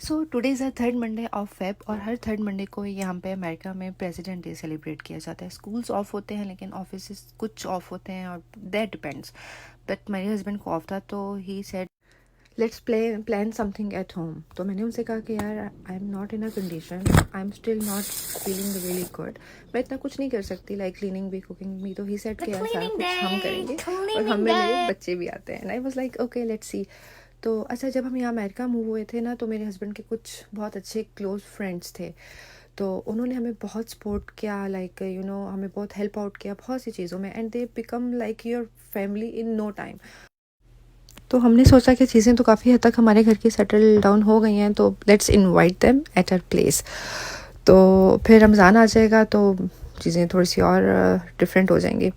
So today is a third Monday of Feb और हर third Monday को यहाँ पे अमेरिका में प्रेसिडेंट डे सेलिब्रेट किया जाता है। स्कूल्स ऑफ होते हैं लेकिन ऑफिस कुछ ऑफ होते हैं और दैट डिपेंड्स। बट मेरे हस्बैंड को ऑफ था तो he said let's plan something at home. तो मैंने उनसे कहा कि यार I am not in a condition, I am still not feeling really good, मैं इतना कुछ नहीं कर सकती लाइक क्लीनिंग भी कुकिंग भी। तो ही सेड कि यार सारा कुछ हम करेंगे और हमें मेरे बच्चे भी आते हैं। And I was like okay let's see. तो अच्छा, जब हम यहाँ अमेरिका मूव हुए थे ना तो मेरे हस्बैंड के कुछ बहुत अच्छे क्लोज फ्रेंड्स थे, तो उन्होंने हमें बहुत सपोर्ट किया, लाइक हमें बहुत हेल्प आउट किया बहुत सी चीज़ों में। And they become like your family in no time. तो हमने सोचा कि चीज़ें तो काफ़ी हद तक हमारे घर की सेटल डाउन हो गई हैं, तो let's invite them at our place. तो फिर रमज़ान आ जाएगा तो चीज़ें थोड़ी सी और डिफरेंट हो जाएंगी।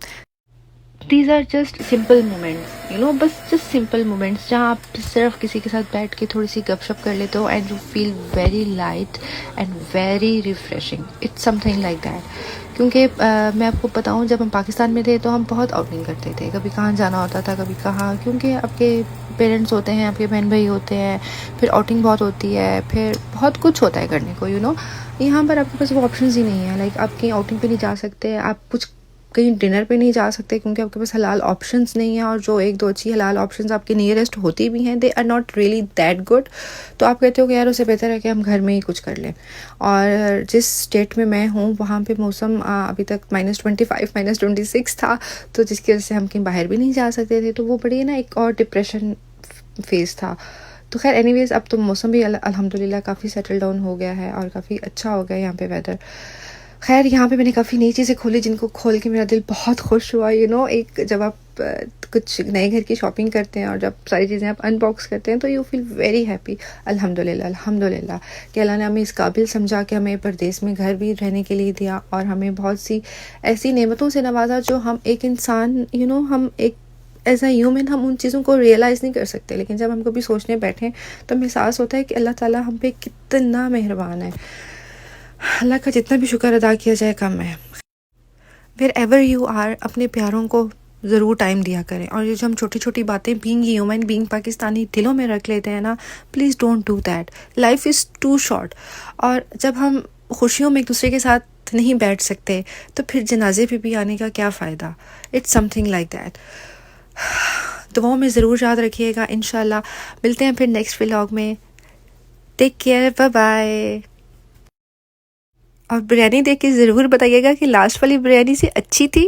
These are just simple moments, बस जस्ट सिंपल मोमेंट्स जहाँ आप सिर्फ किसी के साथ बैठ के थोड़ी सी गपशप कर लेते हो and you feel very light and very refreshing. It's something like that. क्योंकि मैं आपको बताऊँ, जब हम पाकिस्तान में थे तो हम बहुत आउटिंग करते थे, कभी कहाँ जाना होता था कभी कहाँ, क्योंकि आपके पेरेंट्स होते हैं, आपके बहन भाई होते हैं, फिर आउटिंग बहुत होती है, फिर बहुत कुछ होता है करने को। यहाँ पर आपके पास वो ऑप्शंस ही नहीं है। लाइक आप कहीं आउटिंग पे नहीं जा सकते, आप कुछ कहीं डिनर पे नहीं जा सकते क्योंकि आपके पास हलाल ऑप्शंस नहीं है, और जो एक दो अच्छी हलाल ऑप्शंस आपके नियरेस्ट होती भी हैं they are not really that good. तो आप कहते हो कि यार उससे बेहतर है कि हम घर में ही कुछ कर लें। और जिस स्टेट में मैं हूँ वहाँ पे मौसम अभी तक -25 -26 था, तो जिसकी वजह से हम कहीं बाहर भी नहीं जा सकते थे। तो वो बड़ी ना एक और डिप्रेशन फेज़ था। तो खैर एनीवेज, अब तो मौसम भी अल्हम्दुलिल्लाह काफ़ी सेटल डाउन हो गया है और काफ़ी अच्छा हो गया है यहाँ पे वेदर। खैर यहाँ पे मैंने काफ़ी नई चीज़ें खोली जिनको खोल के मेरा दिल बहुत खुश हुआ। एक जब आप कुछ नए घर की शॉपिंग करते हैं और जब सारी चीज़ें आप अनबॉक्स करते हैं तो यू फील वेरी हैप्पी। अल्हम्दुलिल्लाह अल्हम्दुलिल्लाह कि अल्लाह ने हमें इस काबिल समझा कि हमें परदेश में घर भी रहने के लिए दिया और हमें बहुत सी ऐसी नेमतों से नवाजा जो हम एक इंसान हम एक एज अ ह्यूमन हम उन चीज़ों को रियलाइज़ नहीं कर सकते। लेकिन जब हम कभी सोचने बैठें तो हमें एहसास होता है कि अल्लाह ताला हम पे कितना मेहरबान है। अल्लाह का जितना भी शुक्र अदा किया जाए कम है। वेयर एवर यू आर, अपने प्यारों को ज़रूर टाइम दिया करें। और ये जो हम छोटी छोटी बातें बीइंग ह्यूमन बीइंग पाकिस्तानी दिलों में रख लेते हैं ना, please don't do that. Life is too short. और जब हम खुशियों में एक दूसरे के साथ नहीं बैठ सकते तो फिर जनाजे पे भी आने का क्या फ़ायदा। It's something like that. दुआओं में ज़रूर याद रखिएगा। इंशाल्लाह मिलते हैं फिर नेक्स्ट व्लॉग में। Take care, bye bye. और बिरयानी देख के ज़रूर बताइएगा कि लास्ट वाली बिरयानी से अच्छी थी